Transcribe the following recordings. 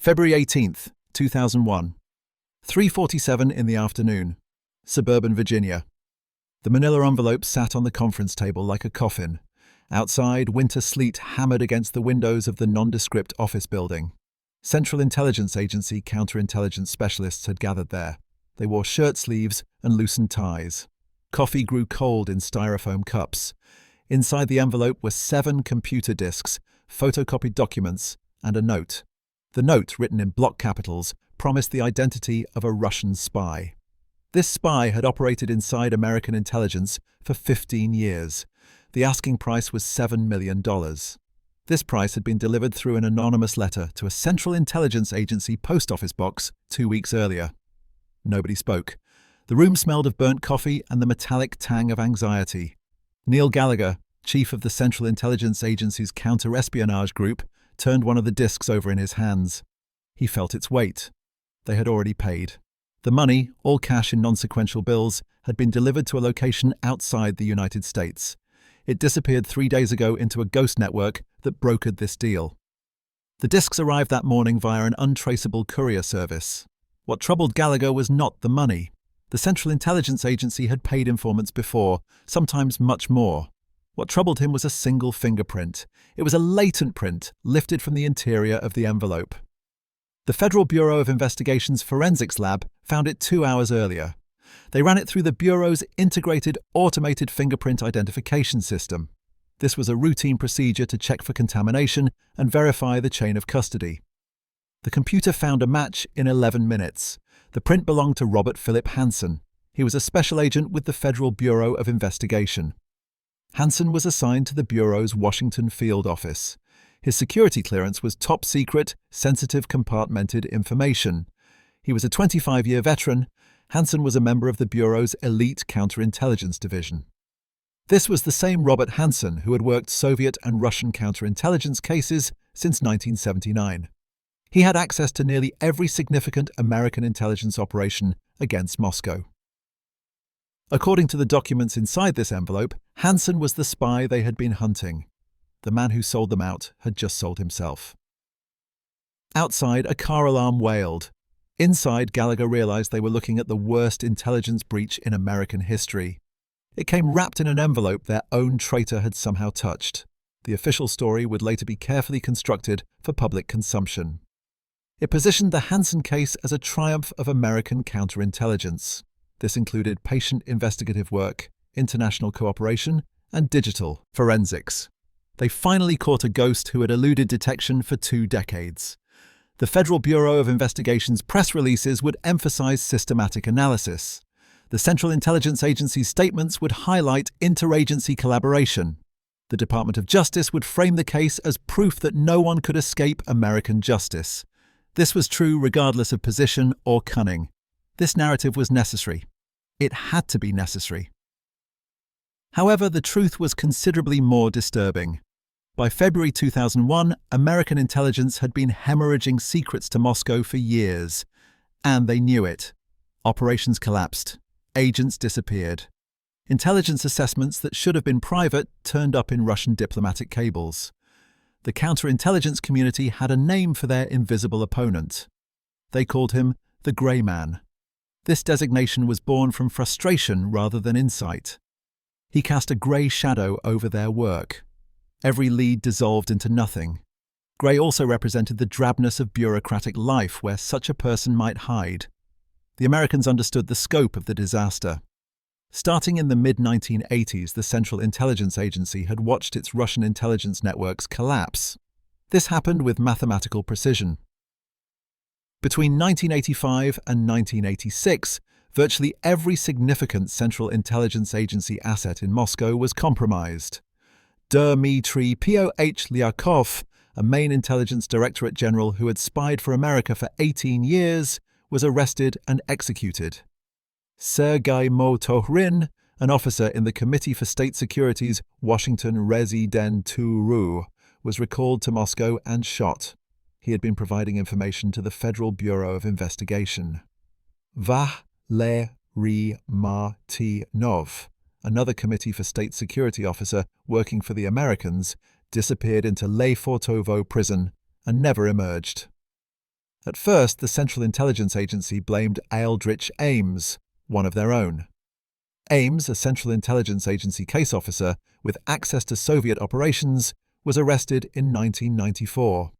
February 18th, 2001. 3:47 in the afternoon. Suburban Virginia. The manila envelope sat on the conference table like a coffin. Outside, winter sleet hammered against the windows of the nondescript office building. Central Intelligence Agency counterintelligence specialists had gathered there. They wore shirt sleeves and loosened ties. Coffee grew cold in styrofoam cups. Inside the envelope were 7 computer disks, photocopied documents, and a note. The note, written in block capitals, promised the identity of a Russian spy. This spy had operated inside American intelligence for 15 years. The asking price was $7 million. This price had been delivered through an anonymous letter to a Central Intelligence Agency post office box 2 weeks earlier. Nobody spoke. The room smelled of burnt coffee and the metallic tang of anxiety. Neil Gallagher, chief of the Central Intelligence Agency's counter-espionage group, turned one of the discs over in his hands. He felt its weight. They had already paid. The money, all cash in non-sequential bills, had been delivered to a location outside the United States. It disappeared 3 days ago into a ghost network that brokered this deal. The discs arrived that morning via an untraceable courier service. What troubled Gallagher was not the money. The Central Intelligence Agency had paid informants before, sometimes much more. What troubled him was a single fingerprint. It was a latent print lifted from the interior of the envelope. The Federal Bureau of Investigation's forensics lab found it 2 hours earlier. They ran it through the Bureau's integrated automated fingerprint identification system. This was a routine procedure to check for contamination and verify the chain of custody. The computer found a match in 11 minutes. The print belonged to Robert Philip Hansen. He was a special agent with the Federal Bureau of Investigation. Hansen was assigned to the Bureau's Washington field office. His security clearance was top secret, sensitive compartmented information. He was a 25-year veteran. Hansen was a member of the Bureau's elite counterintelligence division. This was the same Robert Hansen who had worked Soviet and Russian counterintelligence cases since 1979. He had access to nearly every significant American intelligence operation against Moscow. According to the documents inside this envelope, Hansen was the spy they had been hunting. The man who sold them out had just sold himself. Outside, a car alarm wailed. Inside, Gallagher realized they were looking at the worst intelligence breach in American history. It came wrapped in an envelope their own traitor had somehow touched. The official story would later be carefully constructed for public consumption. It positioned the Hansen case as a triumph of American counterintelligence. This included patient investigative work, international cooperation, and digital forensics. They finally caught a ghost who had eluded detection for 2 decades. The Federal Bureau of Investigation's press releases would emphasize systematic analysis. The Central Intelligence Agency's statements would highlight interagency collaboration. The Department of Justice would frame the case as proof that no one could escape American justice. This was true regardless of position or cunning. This narrative was necessary. It had to be necessary. However, the truth was considerably more disturbing. By February 2001, American intelligence had been hemorrhaging secrets to Moscow for years. And they knew it. Operations collapsed. Agents disappeared. Intelligence assessments that should have been private turned up in Russian diplomatic cables. The counterintelligence community had a name for their invisible opponent. They called him the Grey Man. This designation was born from frustration rather than insight. He cast a grey shadow over their work. Every lead dissolved into nothing. Grey also represented the drabness of bureaucratic life where such a person might hide. The Americans understood the scope of the disaster. Starting in the mid-1980s, the Central Intelligence Agency had watched its Russian intelligence networks collapse. This happened with mathematical precision. Between 1985 and 1986, virtually every significant Central Intelligence Agency asset in Moscow was compromised. Dmitry P.O.H. Lyakov, a main intelligence directorate general who had spied for America for 18 years, was arrested and executed. Sergei Motohrin, an officer in the Committee for State Security's Washington Residenturu, was recalled to Moscow and shot. He had been providing information to the Federal Bureau of Investigation. Valery Martynov, another Committee for State Security officer working for the Americans, disappeared into Lefortovo prison and never emerged. At first, the Central Intelligence Agency blamed Aldrich Ames, one of their own. Ames, a Central Intelligence Agency case officer with access to Soviet operations, was arrested in 1994.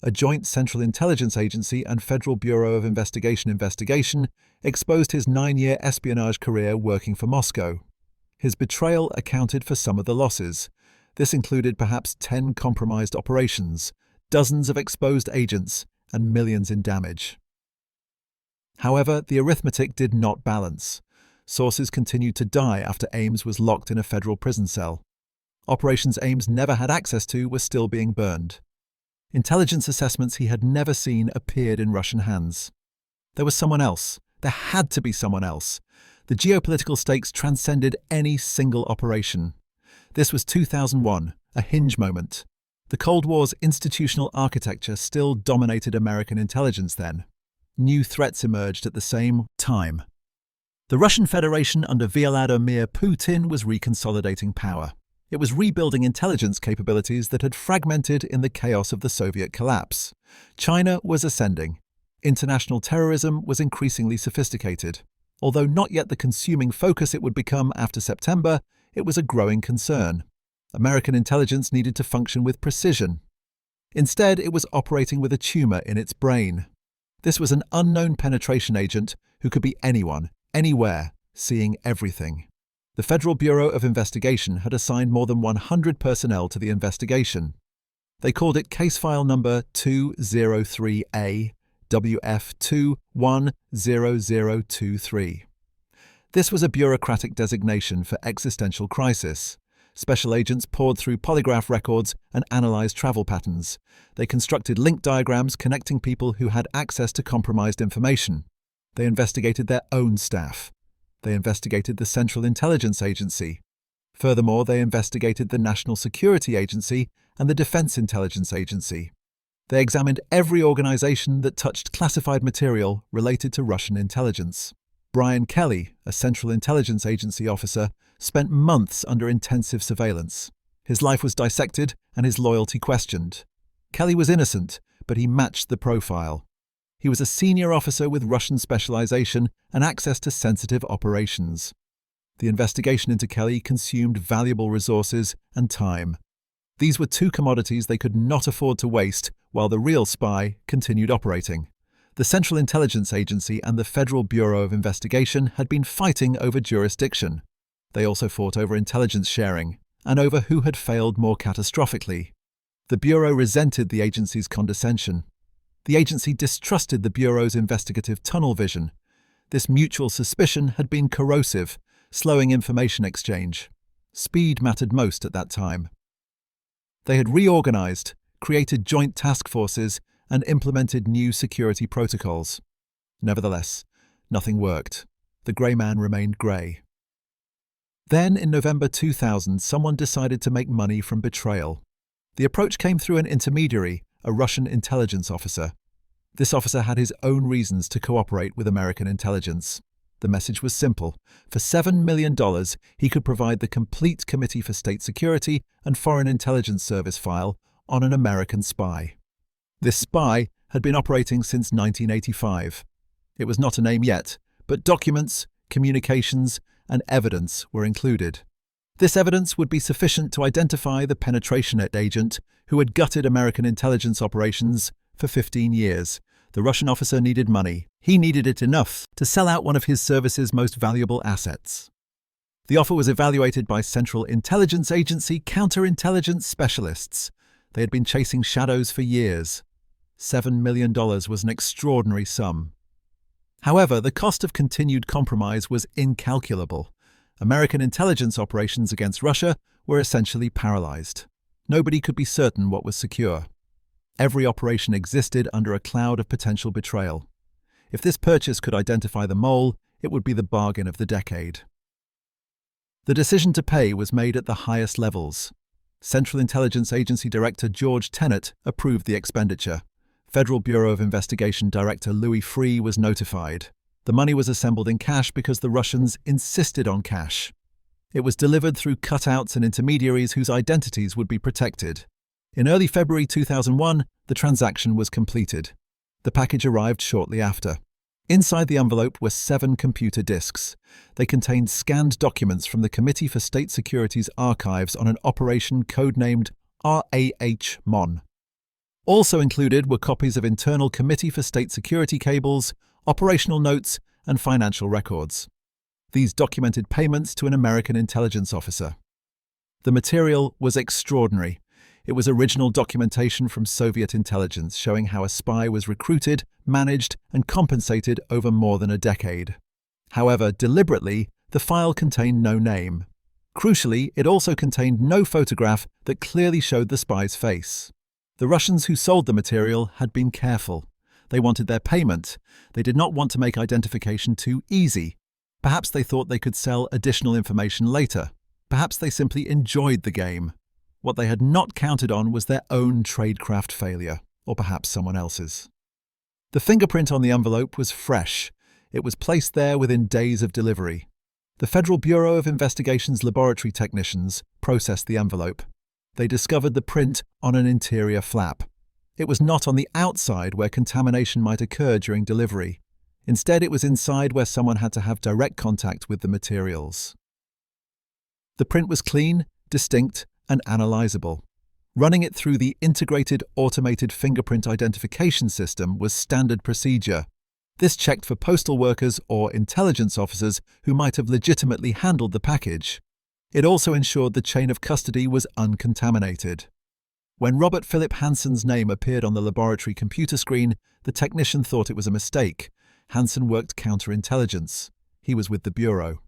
A joint Central Intelligence Agency and Federal Bureau of Investigation exposed his 9-year espionage career working for Moscow. His betrayal accounted for some of the losses. This included perhaps 10 compromised operations, dozens of exposed agents, and millions in damage. However, the arithmetic did not balance. Sources continued to die after Ames was locked in a federal prison cell. Operations Ames never had access to were still being burned. Intelligence assessments he had never seen appeared in Russian hands. There was someone else. There had to be someone else. The geopolitical stakes transcended any single operation. This was 2001, a hinge moment. The Cold War's institutional architecture still dominated American intelligence then. New threats emerged at the same time. The Russian Federation under Vladimir Putin was reconsolidating power. It was rebuilding intelligence capabilities that had fragmented in the chaos of the Soviet collapse. China was ascending. International terrorism was increasingly sophisticated. Although not yet the consuming focus it would become after September, it was a growing concern. American intelligence needed to function with precision. Instead, it was operating with a tumor in its brain. This was an unknown penetration agent who could be anyone, anywhere, seeing everything. The Federal Bureau of Investigation had assigned more than 100 personnel to the investigation. They called it Case File Number 203A WF210023. This was a bureaucratic designation for existential crisis. Special agents poured through polygraph records and analyzed travel patterns. They constructed link diagrams connecting people who had access to compromised information. They investigated their own staff. They investigated the Central Intelligence Agency. Furthermore, they investigated the National Security Agency and the Defense Intelligence Agency. They examined every organization that touched classified material related to Russian intelligence. Brian Kelly, a Central Intelligence Agency officer, spent months under intensive surveillance. His life was dissected and his loyalty questioned. Kelly was innocent, but he matched the profile. He was a senior officer with Russian specialization and access to sensitive operations. The investigation into Kelly consumed valuable resources and time. These were two commodities they could not afford to waste while the real spy continued operating. The Central Intelligence Agency and the Federal Bureau of Investigation had been fighting over jurisdiction. They also fought over intelligence sharing and over who had failed more catastrophically. The Bureau resented the agency's condescension. The agency distrusted the Bureau's investigative tunnel vision. This mutual suspicion had been corrosive, slowing information exchange. Speed mattered most at that time. They had reorganized, created joint task forces, and implemented new security protocols. Nevertheless, nothing worked. The grey man remained grey. Then, in November 2000, someone decided to make money from betrayal. The approach came through an intermediary, a Russian intelligence officer. This officer had his own reasons to cooperate with American intelligence. The message was simple. For $7 million, he could provide the complete Committee for State Security and Foreign Intelligence Service file on an American spy. This spy had been operating since 1985. It was not a name yet, but documents, communications, and evidence were included. This evidence would be sufficient to identify the penetration agent who had gutted American intelligence operations for 15 years. The Russian officer needed money. He needed it enough to sell out one of his service's most valuable assets. The offer was evaluated by Central Intelligence Agency counterintelligence specialists. They had been chasing shadows for years. $7 million was an extraordinary sum. However, the cost of continued compromise was incalculable. American intelligence operations against Russia were essentially paralyzed. Nobody could be certain what was secure. Every operation existed under a cloud of potential betrayal. If this purchase could identify the mole, it would be the bargain of the decade. The decision to pay was made at the highest levels. Central Intelligence Agency Director George Tenet approved the expenditure. Federal Bureau of Investigation Director Louis Freeh was notified. The money was assembled in cash because the Russians insisted on cash. It was delivered through cutouts and intermediaries whose identities would be protected. In early February 2001, the transaction was completed. The package arrived shortly after. Inside the envelope were 7 computer disks. They contained scanned documents from the Committee for State Security's archives on an operation codenamed RAH-MON. Also included were copies of internal Committee for State Security cables, operational notes, and financial records. These documented payments to an American intelligence officer. The material was extraordinary. It was original documentation from Soviet intelligence showing how a spy was recruited, managed, and compensated over more than a decade. However, deliberately, the file contained no name. Crucially, it also contained no photograph that clearly showed the spy's face. The Russians who sold the material had been careful. They wanted their payment. They did not want to make identification too easy. Perhaps they thought they could sell additional information later. Perhaps they simply enjoyed the game. What they had not counted on was their own tradecraft failure, or perhaps someone else's. The fingerprint on the envelope was fresh. It was placed there within days of delivery. The Federal Bureau of Investigation's laboratory technicians processed the envelope. They discovered the print on an interior flap. It was not on the outside where contamination might occur during delivery. Instead, it was inside where someone had to have direct contact with the materials. The print was clean, distinct, and analyzable. Running it through the Integrated Automated Fingerprint Identification System was standard procedure. This checked for postal workers or intelligence officers who might have legitimately handled the package. It also ensured the chain of custody was uncontaminated. When Robert Philip Hansen's name appeared on the laboratory computer screen, the technician thought it was a mistake. Hansen worked counterintelligence. He was with the Bureau.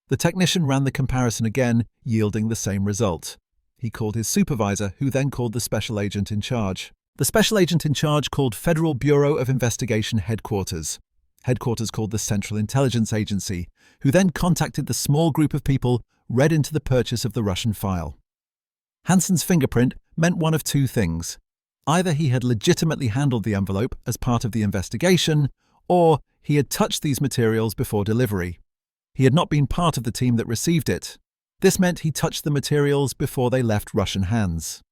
The technician ran the comparison again, yielding the same result. He called his supervisor, who then called the special agent in charge. The special agent in charge called Federal Bureau of Investigation Headquarters. Headquarters called the Central Intelligence Agency, who then contacted the small group of people read into the purchase of the Russian file. Hansen's fingerprint meant one of two things. Either he had legitimately handled the envelope as part of the investigation, or he had touched these materials before delivery. He had not been part of the team that received it. This meant he touched the materials before they left Russian hands.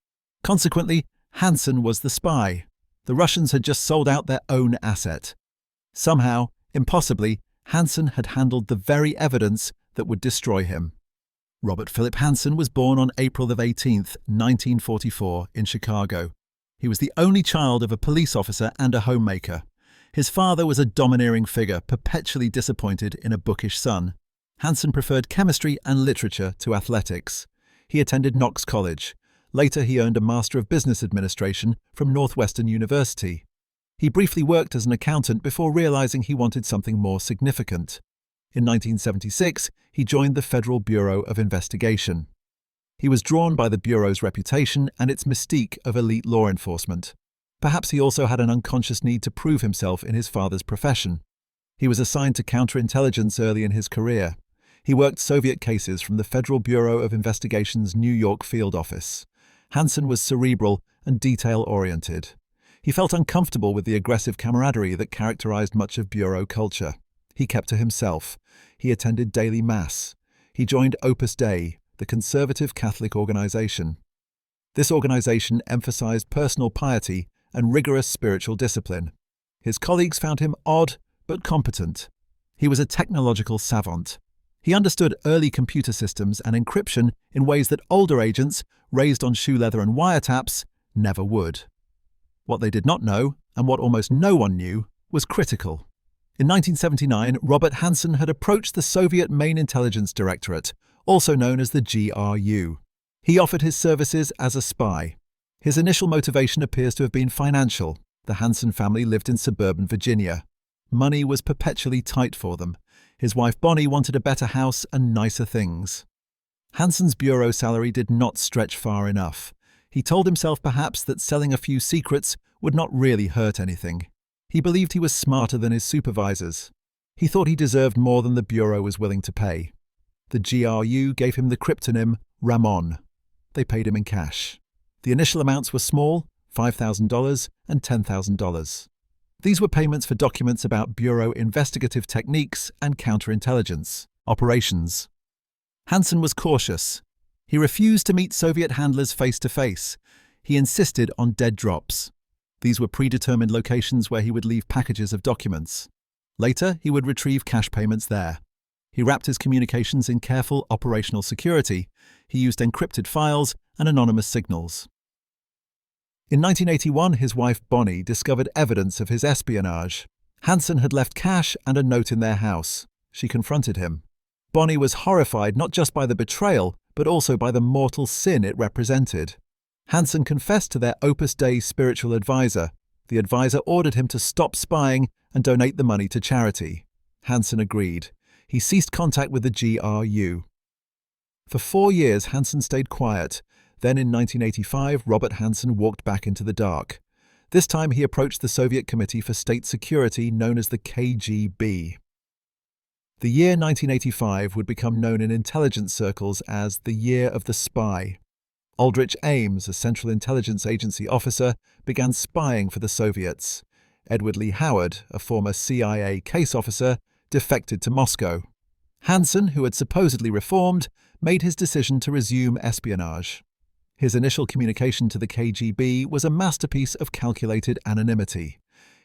Consequently, Hansen was the spy. The Russians had just sold out their own asset. Somehow, impossibly, Hansen had handled the very evidence that would destroy him. Robert Philip Hansen was born on April 18, 1944, in Chicago. He was the only child of a police officer and a homemaker. His father was a domineering figure, perpetually disappointed in a bookish son. Hansen preferred chemistry and literature to athletics. He attended Knox College. Later, he earned a Master of Business Administration from Northwestern University. He briefly worked as an accountant before realizing he wanted something more significant. In 1976, he joined the Federal Bureau of Investigation. He was drawn by the Bureau's reputation and its mystique of elite law enforcement. Perhaps he also had an unconscious need to prove himself in his father's profession. He was assigned to counterintelligence early in his career. He worked Soviet cases from the Federal Bureau of Investigation's New York field office. Hansen was cerebral and detail-oriented. He felt uncomfortable with the aggressive camaraderie that characterized much of Bureau culture. He kept to himself. He attended daily mass. He joined Opus Dei, the conservative Catholic organization. This organization emphasized personal piety and rigorous spiritual discipline. His colleagues found him odd but competent. He was a technological savant. He understood early computer systems and encryption in ways that older agents, raised on shoe leather and wiretaps, never would. What they did not know, and what almost no one knew, was critical. In 1979, Robert Hansen had approached the Soviet Main Intelligence Directorate, also known as the GRU. He offered his services as a spy. His initial motivation appears to have been financial. The Hansen family lived in suburban Virginia. Money was perpetually tight for them. His wife Bonnie wanted a better house and nicer things. Hansen's bureau salary did not stretch far enough. He told himself perhaps that selling a few secrets would not really hurt anything. He believed he was smarter than his supervisors. He thought he deserved more than the bureau was willing to pay. The GRU gave him the cryptonym Ramon. They paid him in cash. The initial amounts were small, $5,000 and $10,000. These were payments for documents about Bureau investigative techniques and counterintelligence operations. Hansen was cautious. He refused to meet Soviet handlers face-to-face. He insisted on dead drops. These were predetermined locations where he would leave packages of documents. Later, he would retrieve cash payments there. He wrapped his communications in careful operational security. He used encrypted files and anonymous signals. In 1981, his wife Bonnie discovered evidence of his espionage. Hansen had left cash and a note in their house. She confronted him. Bonnie was horrified not just by the betrayal, but also by the mortal sin it represented. Hansen confessed to their Opus Dei spiritual advisor. The advisor ordered him to stop spying and donate the money to charity. Hansen agreed. He ceased contact with the GRU. For 4 years, Hansen stayed quiet. Then in 1985, Robert Hansen walked back into the dark. This time he approached the Soviet Committee for State Security, known as the KGB. The year 1985 would become known in intelligence circles as the Year of the Spy. Aldrich Ames, a Central Intelligence Agency officer, began spying for the Soviets. Edward Lee Howard, a former CIA case officer, defected to Moscow. Hansen, who had supposedly reformed, made his decision to resume espionage. His initial communication to the KGB was a masterpiece of calculated anonymity.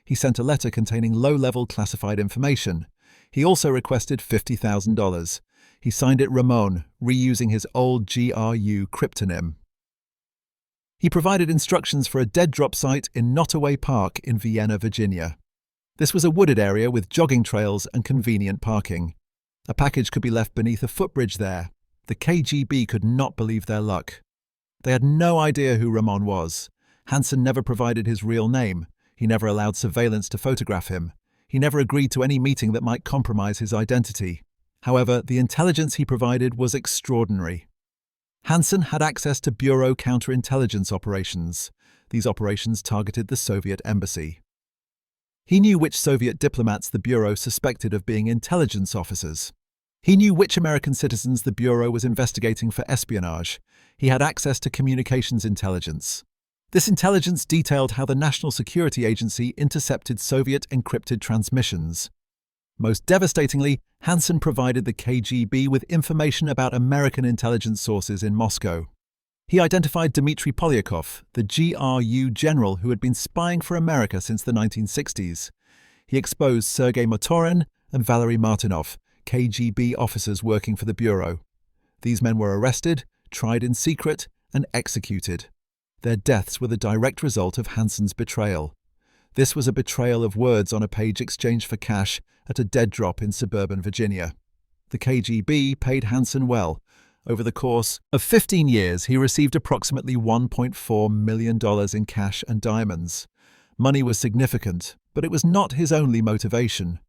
He sent a letter containing low-level classified information. He also requested $50,000. He signed it Ramon, reusing his old GRU cryptonym. He provided instructions for a dead drop site in Nottoway Park in Vienna, Virginia. This was a wooded area with jogging trails and convenient parking. A package could be left beneath a footbridge there. The KGB could not believe their luck. They had no idea who Ramon was. Hansen never provided his real name. He never allowed surveillance to photograph him. He never agreed to any meeting that might compromise his identity. However, the intelligence he provided was extraordinary. Hansen had access to Bureau counterintelligence operations. These operations targeted the Soviet embassy. He knew which Soviet diplomats the Bureau suspected of being intelligence officers. He knew which American citizens the Bureau was investigating for espionage. He had access to communications intelligence. This intelligence detailed how the National Security Agency intercepted Soviet encrypted transmissions. Most devastatingly, Hansen provided the KGB with information about American intelligence sources in Moscow. He identified Dmitry Polyakov, the GRU general who had been spying for America since the 1960s. He exposed Sergei Motorin and Valery Martinov, KGB officers working for the Bureau. These men were arrested, tried in secret, and executed. Their deaths were the direct result of Hansen's betrayal. This was a betrayal of words on a page exchanged for cash at a dead drop in suburban Virginia. The KGB paid Hansen well. Over the course of 15 years, he received approximately $1.4 million in cash and diamonds. Money was significant, but it was not his only motivation.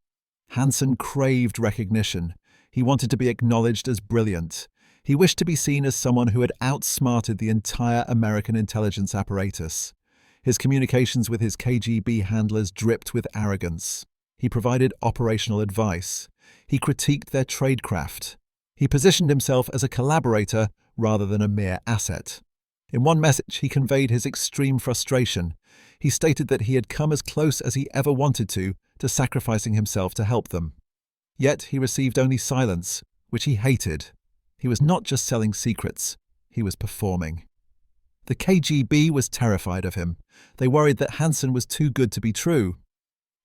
Hansen craved recognition. He wanted to be acknowledged as brilliant. He wished to be seen as someone who had outsmarted the entire American intelligence apparatus. His communications with his KGB handlers dripped with arrogance. He provided operational advice. He critiqued their tradecraft. He positioned himself as a collaborator rather than a mere asset. In one message, he conveyed his extreme frustration. He stated that he had come as close as he ever wanted to sacrificing himself to help them. Yet he received only silence, which he hated. He was not just selling secrets, he was performing. The KGB was terrified of him. They worried that Hansen was too good to be true.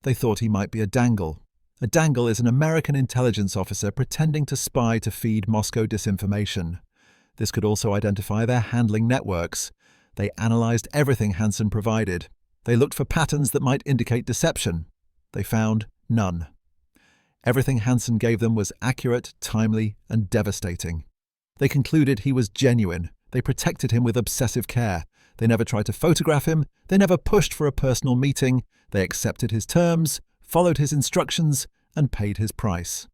They thought he might be a dangle. A dangle is an American intelligence officer pretending to spy to feed Moscow disinformation. This could also identify their handling networks. They analyzed everything Hansen provided. They looked for patterns that might indicate deception. They found none. Everything Hansen gave them was accurate, timely, and devastating. They concluded he was genuine. They protected him with obsessive care. They never tried to photograph him. They never pushed for a personal meeting. They accepted his terms, followed his instructions, and paid his price.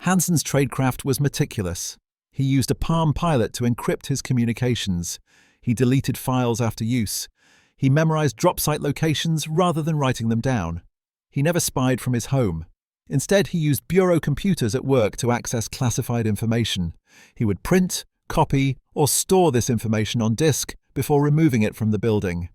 Hansen's tradecraft was meticulous. He used a Palm Pilot to encrypt his communications. He deleted files after use. He memorized drop site locations rather than writing them down. He never spied from his home. Instead, he used Bureau computers at work to access classified information. He would print, copy, or store this information on disk before removing it from the building.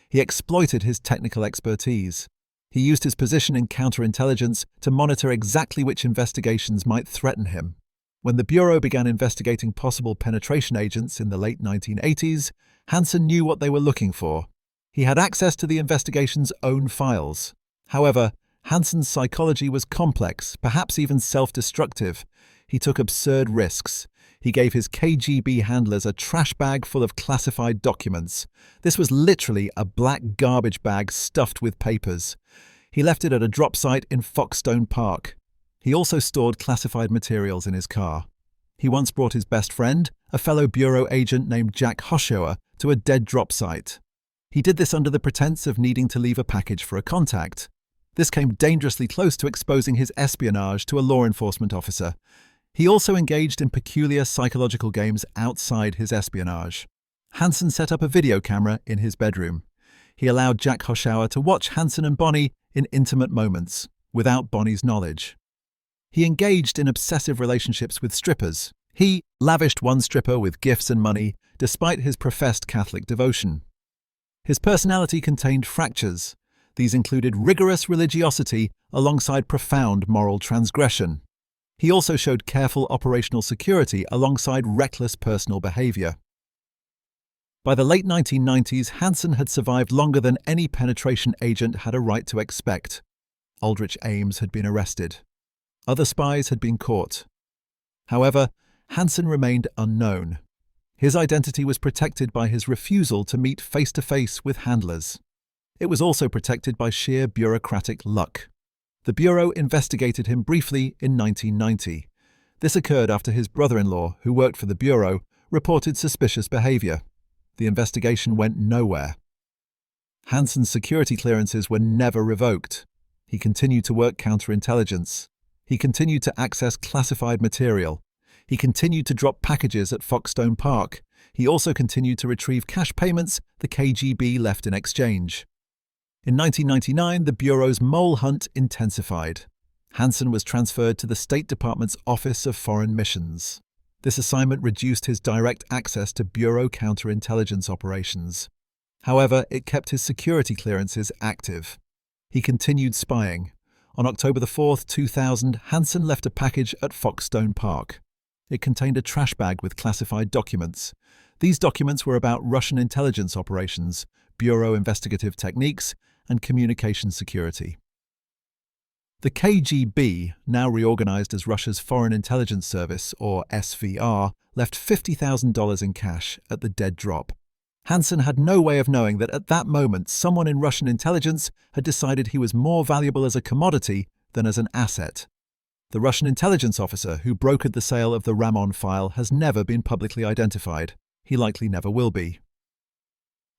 He exploited his technical expertise. He used his position in counterintelligence to monitor exactly which investigations might threaten him. When the Bureau began investigating possible penetration agents in the late 1980s, Hansen knew what they were looking for. He had access to the investigation's own files. However, Hansen's psychology was complex, perhaps even self-destructive. He took absurd risks. He gave his KGB handlers a trash bag full of classified documents. This was literally a black garbage bag stuffed with papers. He left it at a drop site in Foxstone Park. He also stored classified materials in his car. He once brought his best friend, a fellow bureau agent named Jack Hoshower, to a dead drop site. He did this under the pretense of needing to leave a package for a contact. This came dangerously close to exposing his espionage to a law enforcement officer. He also engaged in peculiar psychological games outside his espionage. Hansen set up a video camera in his bedroom. He allowed Jack Hoshower to watch Hansen and Bonnie in intimate moments, without Bonnie's knowledge. He engaged in obsessive relationships with strippers. He lavished one stripper with gifts and money, despite his professed Catholic devotion. His personality contained fractures. These included rigorous religiosity alongside profound moral transgression. He also showed careful operational security alongside reckless personal behavior. By the late 1990s, Hansen had survived longer than any penetration agent had a right to expect. Aldrich Ames had been arrested. Other spies had been caught. However, Hansen remained unknown. His identity was protected by his refusal to meet face-to-face with handlers. It was also protected by sheer bureaucratic luck. The Bureau investigated him briefly in 1990. This occurred after his brother-in-law, who worked for the Bureau, reported suspicious behavior. The investigation went nowhere. Hansen's security clearances were never revoked. He continued to work counterintelligence. He continued to access classified material. He continued to drop packages at Foxstone Park. He also continued to retrieve cash payments the KGB left in exchange. In 1999, the Bureau's mole hunt intensified. Hansen was transferred to the State Department's Office of Foreign Missions. This assignment reduced his direct access to Bureau counterintelligence operations. However, it kept his security clearances active. He continued spying. On October 4, 2000, Hansen left a package at Foxstone Park. It contained a trash bag with classified documents. These documents were about Russian intelligence operations, Bureau investigative techniques, and communication security. The KGB, now reorganized as Russia's Foreign Intelligence Service, or SVR, left $50,000 in cash at the dead drop. Hansen had no way of knowing that at that moment someone in Russian intelligence had decided he was more valuable as a commodity than as an asset. The Russian intelligence officer who brokered the sale of the Ramon file has never been publicly identified. He likely never will be.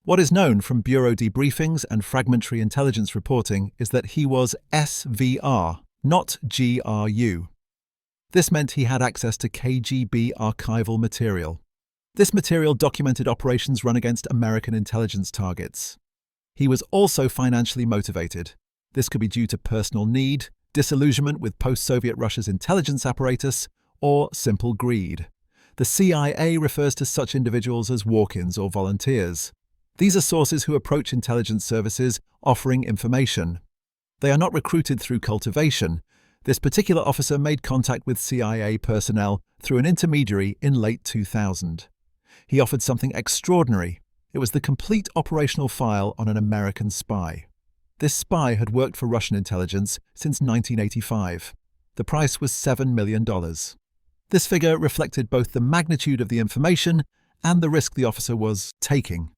What is known from Bureau debriefings and fragmentary intelligence reporting is that he was SVR, not GRU. This meant he had access to KGB archival material. This material documented operations run against American intelligence targets. He was also financially motivated. This could be due to personal need, disillusionment with post-Soviet Russia's intelligence apparatus, or simple greed. The CIA refers to such individuals as walk-ins or volunteers. These are sources who approach intelligence services offering information. They are not recruited through cultivation. This particular officer made contact with CIA personnel through an intermediary in late 2000. He offered something extraordinary. It was the complete operational file on an American spy. This spy had worked for Russian intelligence since 1985. The price was $7 million. This figure reflected both the magnitude of the information and the risk the officer was taking.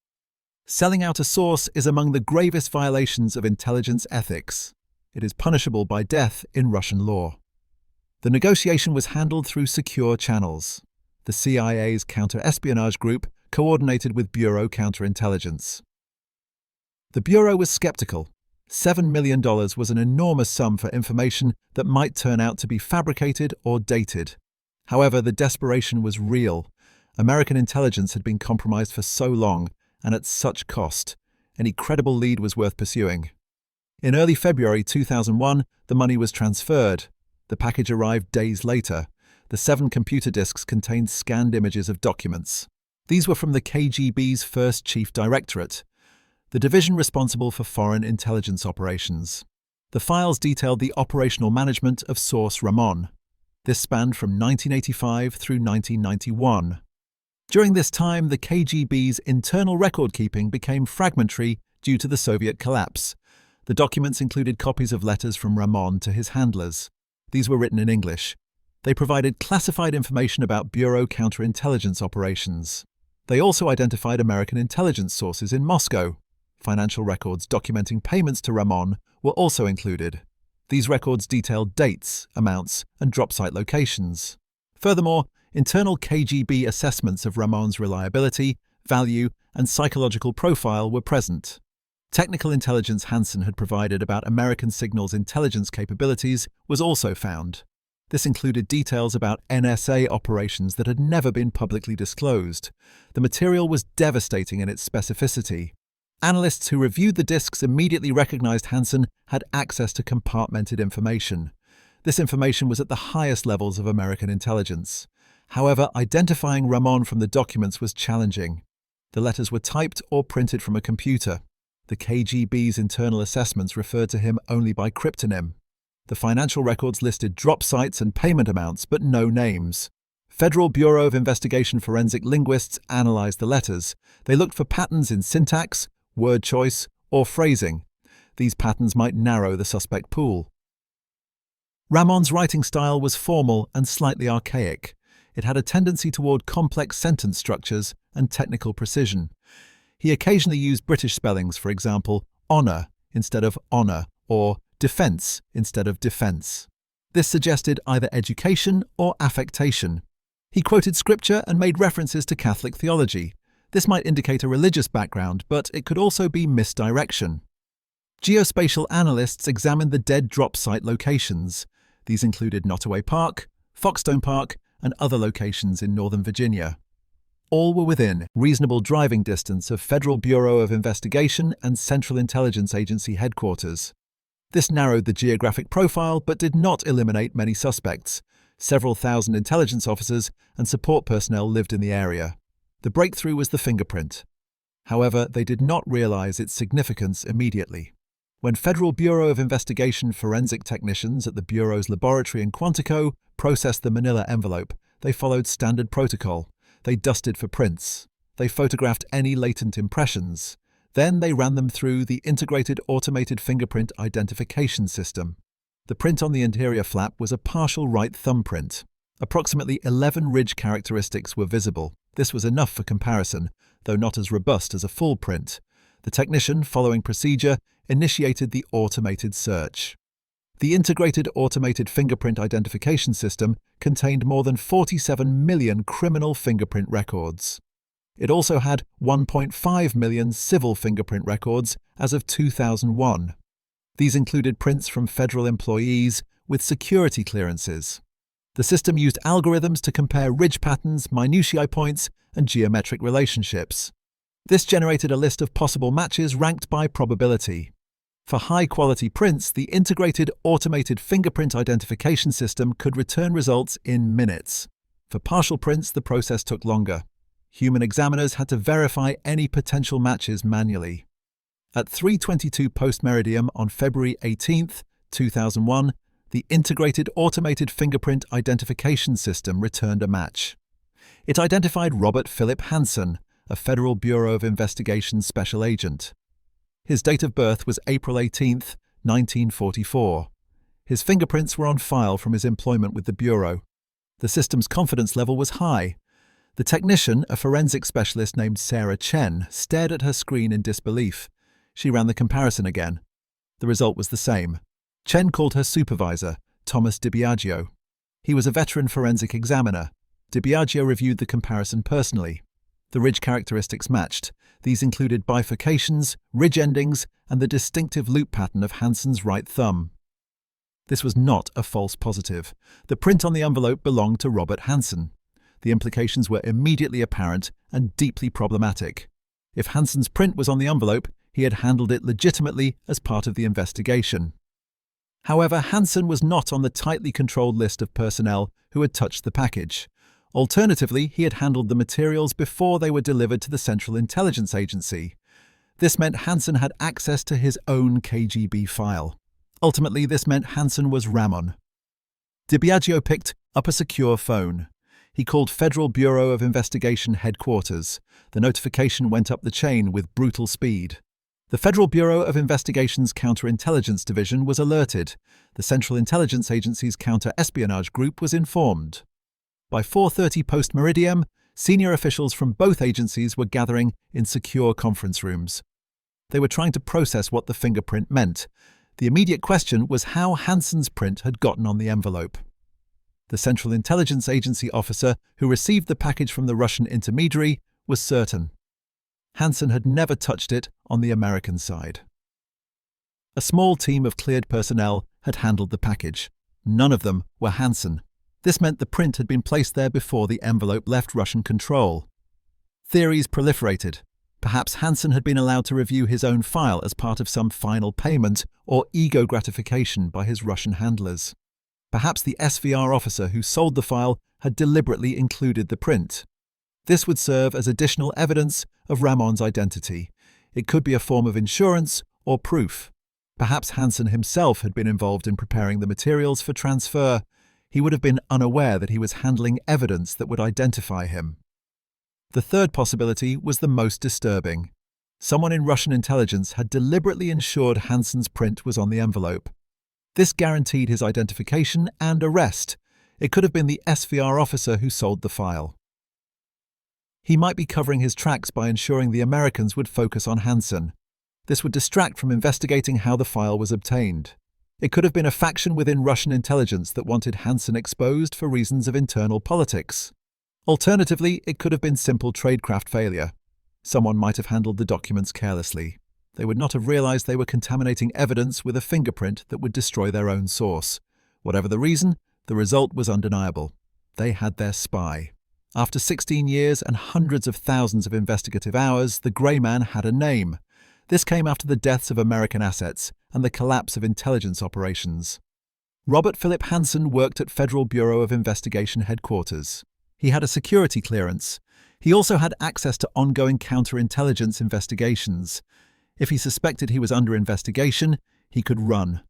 Selling out a source is among the gravest violations of intelligence ethics. It is punishable by death in Russian law. The negotiation was handled through secure channels. The CIA's counter-espionage group coordinated with Bureau counterintelligence. The Bureau was skeptical. $7 million was an enormous sum for information that might turn out to be fabricated or dated. However, the desperation was real. American intelligence had been compromised for so long, and at such cost. Any credible lead was worth pursuing. In early February 2001, the money was transferred. The package arrived days later. The 7 computer disks contained scanned images of documents. These were from the KGB's first Chief Directorate, the division responsible for foreign intelligence operations. The files detailed the operational management of Source Ramon. This spanned from 1985 through 1991. During this time, the KGB's internal record-keeping became fragmentary due to the Soviet collapse. The documents included copies of letters from Ramon to his handlers. These were written in English. They provided classified information about Bureau counterintelligence operations. They also identified American intelligence sources in Moscow. Financial records documenting payments to Ramon were also included. These records detailed dates, amounts, and drop site locations. Furthermore, internal KGB assessments of Ramon's reliability, value, and psychological profile were present. Technical intelligence Hansen had provided about American signals intelligence capabilities was also found. This included details about NSA operations that had never been publicly disclosed. The material was devastating in its specificity. Analysts who reviewed the disks immediately recognized Hansen had access to compartmented information. This information was at the highest levels of American intelligence. However, identifying Ramon from the documents was challenging. The letters were typed or printed from a computer. The KGB's internal assessments referred to him only by cryptonym. The financial records listed drop sites and payment amounts, but no names. Federal Bureau of Investigation forensic linguists analyzed the letters. They looked for patterns in syntax, word choice, or phrasing. These patterns might narrow the suspect pool. Ramon's writing style was formal and slightly archaic. It had a tendency toward complex sentence structures and technical precision. He occasionally used British spellings, for example, honour instead of honour, or defence instead of defence. This suggested either education or affectation. He quoted scripture and made references to Catholic theology. This might indicate a religious background, but it could also be misdirection. Geospatial analysts examined the dead drop site locations. These included Nottoway Park, Foxstone Park, and other locations in Northern Virginia. All were within reasonable driving distance of Federal Bureau of Investigation and Central Intelligence Agency headquarters. This narrowed the geographic profile but did not eliminate many suspects. Several thousand intelligence officers and support personnel lived in the area. The breakthrough was the fingerprint. However, they did not realize its significance immediately. When Federal Bureau of Investigation forensic technicians at the Bureau's laboratory in Quantico processed the manila envelope, they followed standard protocol. They dusted for prints. They photographed any latent impressions. Then they ran them through the Integrated Automated Fingerprint Identification System. The print on the interior flap was a partial right thumbprint. Approximately 11 ridge characteristics were visible. This was enough for comparison, though not as robust as a full print. The technician, following procedure, initiated the automated search. The Integrated Automated Fingerprint Identification System contained more than 47 million criminal fingerprint records. It also had 1.5 million civil fingerprint records as of 2001. These included prints from federal employees with security clearances. The system used algorithms to compare ridge patterns, minutiae points, and geometric relationships. This generated a list of possible matches ranked by probability. For high-quality prints, the Integrated Automated Fingerprint Identification System could return results in minutes. For partial prints, the process took longer. Human examiners had to verify any potential matches manually. At 3:22 post-meridiem on February 18, 2001, the Integrated Automated Fingerprint Identification System returned a match. It identified Robert Philip Hansen, a Federal Bureau of Investigation special agent. His date of birth was April 18, 1944. His fingerprints were on file from his employment with the Bureau. The system's confidence level was high. The technician, a forensic specialist named Sarah Chen, stared at her screen in disbelief. She ran the comparison again. The result was the same. Chen called her supervisor, Thomas DiBiagio. He was a veteran forensic examiner. DiBiagio reviewed the comparison personally. The ridge characteristics matched. These included bifurcations, ridge endings, and the distinctive loop pattern of Hansen's right thumb. This was not a false positive. The print on the envelope belonged to Robert Hansen. The implications were immediately apparent and deeply problematic. If Hansen's print was on the envelope, he had handled it legitimately as part of the investigation. However, Hansen was not on the tightly controlled list of personnel who had touched the package. Alternatively, he had handled the materials before they were delivered to the Central Intelligence Agency. This meant Hansen had access to his own KGB file. Ultimately, this meant Hansen was Ramon. DiBiagio picked up a secure phone. He called Federal Bureau of Investigation headquarters. The notification went up the chain with brutal speed. The Federal Bureau of Investigation's Counterintelligence Division was alerted. The Central Intelligence Agency's counter-espionage group was informed. By 4:30 post-meridiem, senior officials from both agencies were gathering in secure conference rooms. They were trying to process what the fingerprint meant. The immediate question was how Hansen's print had gotten on the envelope. The Central Intelligence Agency officer who received the package from the Russian intermediary was certain. Hansen had never touched it on the American side. A small team of cleared personnel had handled the package. None of them were Hansen. This meant the print had been placed there before the envelope left Russian control. Theories proliferated. Perhaps Hansen had been allowed to review his own file as part of some final payment or ego gratification by his Russian handlers. Perhaps the SVR officer who sold the file had deliberately included the print. This would serve as additional evidence of Ramon's identity. It could be a form of insurance or proof. Perhaps Hansen himself had been involved in preparing the materials for transfer. He would have been unaware that he was handling evidence that would identify him. The third possibility was the most disturbing. Someone in Russian intelligence had deliberately ensured Hansen's print was on the envelope. This guaranteed his identification and arrest. It could have been the SVR officer who sold the file. He might be covering his tracks by ensuring the Americans would focus on Hansen. This would distract from investigating how the file was obtained. It could have been a faction within Russian intelligence that wanted Hansen exposed for reasons of internal politics. Alternatively, it could have been simple tradecraft failure. Someone might have handled the documents carelessly. They would not have realized they were contaminating evidence with a fingerprint that would destroy their own source. Whatever the reason, the result was undeniable. They had their spy. After 16 years and hundreds of thousands of investigative hours, the Grey Man had a name. This came after the deaths of American assets and the collapse of intelligence operations. Robert Philip Hansen worked at Federal Bureau of Investigation headquarters. He had a security clearance. He also had access to ongoing counterintelligence investigations. If he suspected he was under investigation, he could run.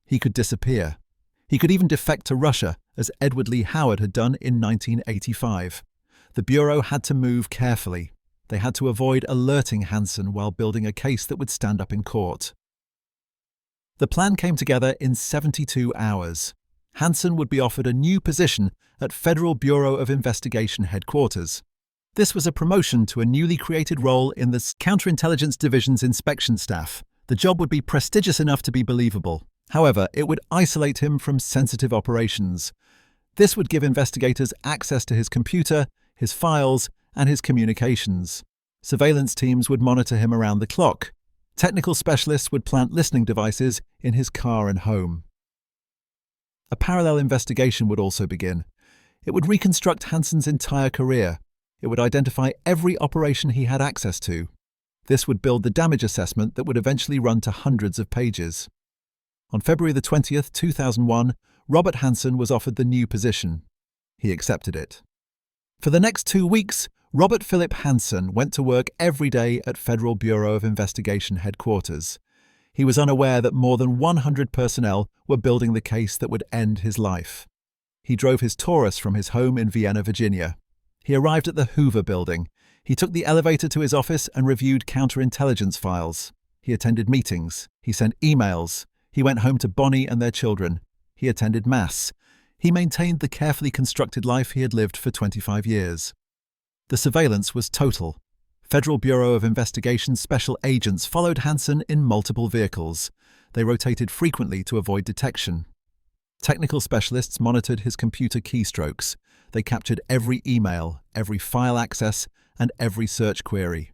He could disappear. He could even defect to Russia, as Edward Lee Howard had done in 1985. The Bureau had to move carefully. They had to avoid alerting Hansen while building a case that would stand up in court. The plan came together in 72 hours. Hansen would be offered a new position at Federal Bureau of Investigation headquarters. This was a promotion to a newly created role in the Counterintelligence Division's inspection staff. The job would be prestigious enough to be believable. However, it would isolate him from sensitive operations. This would give investigators access to his computer, his files, and his communications. Surveillance teams would monitor him around the clock. Technical specialists would plant listening devices in his car and home. A parallel investigation would also begin. It would reconstruct Hansen's entire career. It would identify every operation he had access to. This would build the damage assessment that would eventually run to hundreds of pages. On February 20th, 2001, Robert Hansen was offered the new position. He accepted it. For the next 2 weeks, Robert Philip Hansen went to work every day at Federal Bureau of Investigation headquarters. He was unaware that more than 100 personnel were building the case that would end his life. He drove his Taurus from his home in Vienna, Virginia. He arrived at the Hoover Building. He took the elevator to his office and reviewed counterintelligence files. He attended meetings. He sent emails. He went home to Bonnie and their children. He attended Mass. He maintained the carefully constructed life he had lived for 25 years. The surveillance was total. Federal Bureau of Investigation special agents followed Hansen in multiple vehicles. They rotated frequently to avoid detection. Technical specialists monitored his computer keystrokes. They captured every email, every file access, and every search query.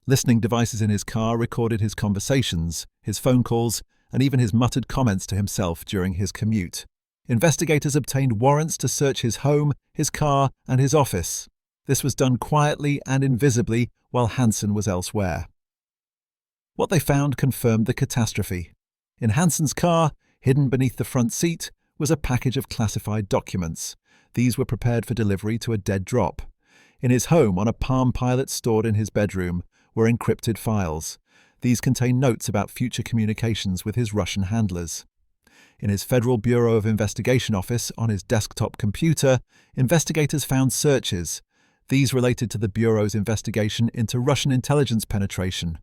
Listening devices in his car recorded his conversations, his phone calls, and even his muttered comments to himself during his commute. Investigators obtained warrants to search his home, his car, and his office. This was done quietly and invisibly while Hansen was elsewhere. What they found confirmed the catastrophe. In Hansen's car, hidden beneath the front seat, was a package of classified documents. These were prepared for delivery to a dead drop. In his home, on a Palm Pilot stored in his bedroom, were encrypted files. These contained notes about future communications with his Russian handlers. In his Federal Bureau of Investigation office, on his desktop computer, investigators found searches. These related to the Bureau's investigation into Russian intelligence penetration.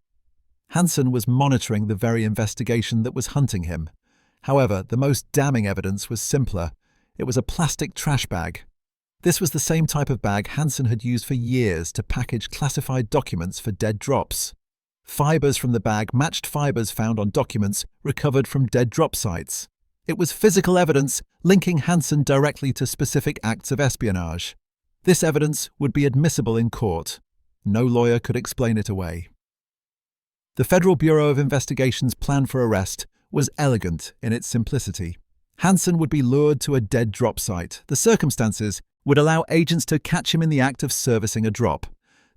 Hansen was monitoring the very investigation that was hunting him. However, the most damning evidence was simpler. It was a plastic trash bag. This was the same type of bag Hansen had used for years to package classified documents for dead drops. Fibers from the bag matched fibers found on documents recovered from dead drop sites. It was physical evidence linking Hansen directly to specific acts of espionage. This evidence would be admissible in court. No lawyer could explain it away. The Federal Bureau of Investigation's plan for arrest was elegant in its simplicity. Hansen would be lured to a dead drop site. The circumstances would allow agents to catch him in the act of servicing a drop.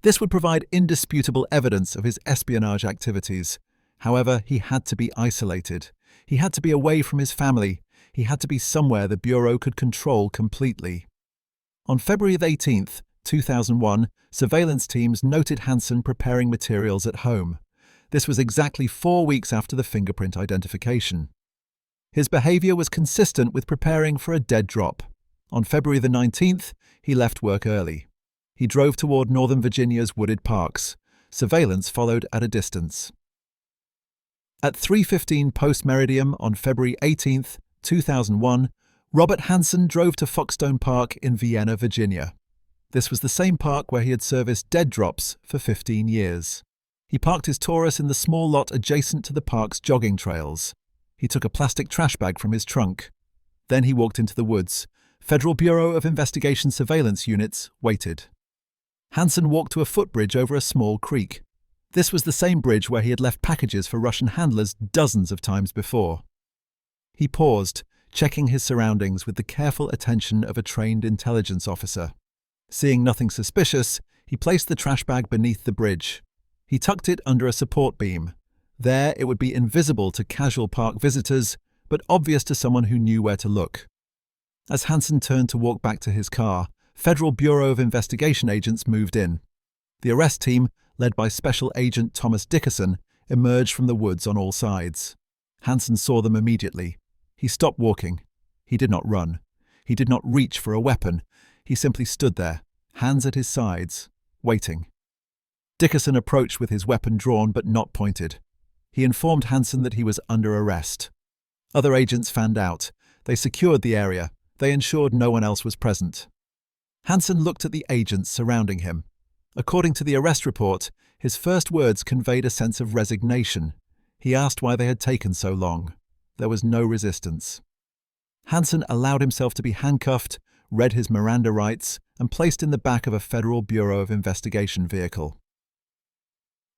This would provide indisputable evidence of his espionage activities. However, he had to be isolated. He had to be away from his family. He had to be somewhere the Bureau could control completely. On February 18, 2001, surveillance teams noted Hansen preparing materials at home. This was exactly 4 weeks after the fingerprint identification. His behavior was consistent with preparing for a dead drop. On February the 19th, he left work early. He drove toward Northern Virginia's wooded parks. Surveillance followed at a distance. At 3:15 post-meridium on February 18, 2001, Robert Hansen drove to Foxstone Park in Vienna, Virginia. This was the same park where he had serviced dead drops for 15 years. He parked his Taurus in the small lot adjacent to the park's jogging trails. He took a plastic trash bag from his trunk. Then he walked into the woods. Federal Bureau of Investigation surveillance units waited. Hansen walked to a footbridge over a small creek. This was the same bridge where he had left packages for Russian handlers dozens of times before. He paused, checking his surroundings with the careful attention of a trained intelligence officer. Seeing nothing suspicious, he placed the trash bag beneath the bridge. He tucked it under a support beam. There, it would be invisible to casual park visitors, but obvious to someone who knew where to look. As Hansen turned to walk back to his car, Federal Bureau of Investigation agents moved in. The arrest team, led by Special Agent Thomas Dickerson, emerged from the woods on all sides. Hansen saw them immediately. He stopped walking. He did not run. He did not reach for a weapon. He simply stood there, hands at his sides, waiting. Dickerson approached with his weapon drawn but not pointed. He informed Hansen that he was under arrest. Other agents fanned out. They secured the area. They ensured no one else was present. Hansen looked at the agents surrounding him. According to the arrest report, his first words conveyed a sense of resignation. He asked why they had taken so long. There was no resistance. Hansen allowed himself to be handcuffed, read his Miranda rights, and placed in the back of a Federal Bureau of Investigation vehicle.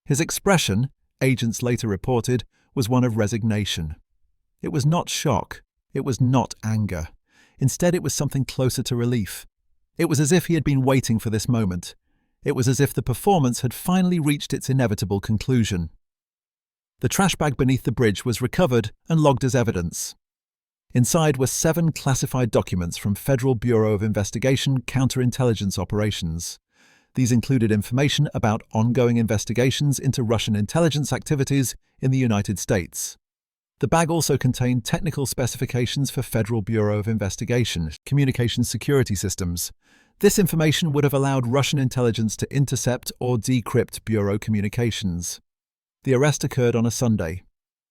His expression, agents later reported, was one of resignation. It was not shock. It was not anger. Instead, it was something closer to relief. It was as if he had been waiting for this moment. It was as if the performance had finally reached its inevitable conclusion. The trash bag beneath the bridge was recovered and logged as evidence. Inside were 7 classified documents from Federal Bureau of Investigation counterintelligence operations. These included information about ongoing investigations into Russian intelligence activities in the United States. The bag also contained technical specifications for Federal Bureau of Investigation communication security systems. This information would have allowed Russian intelligence to intercept or decrypt Bureau communications. The arrest occurred on a Sunday.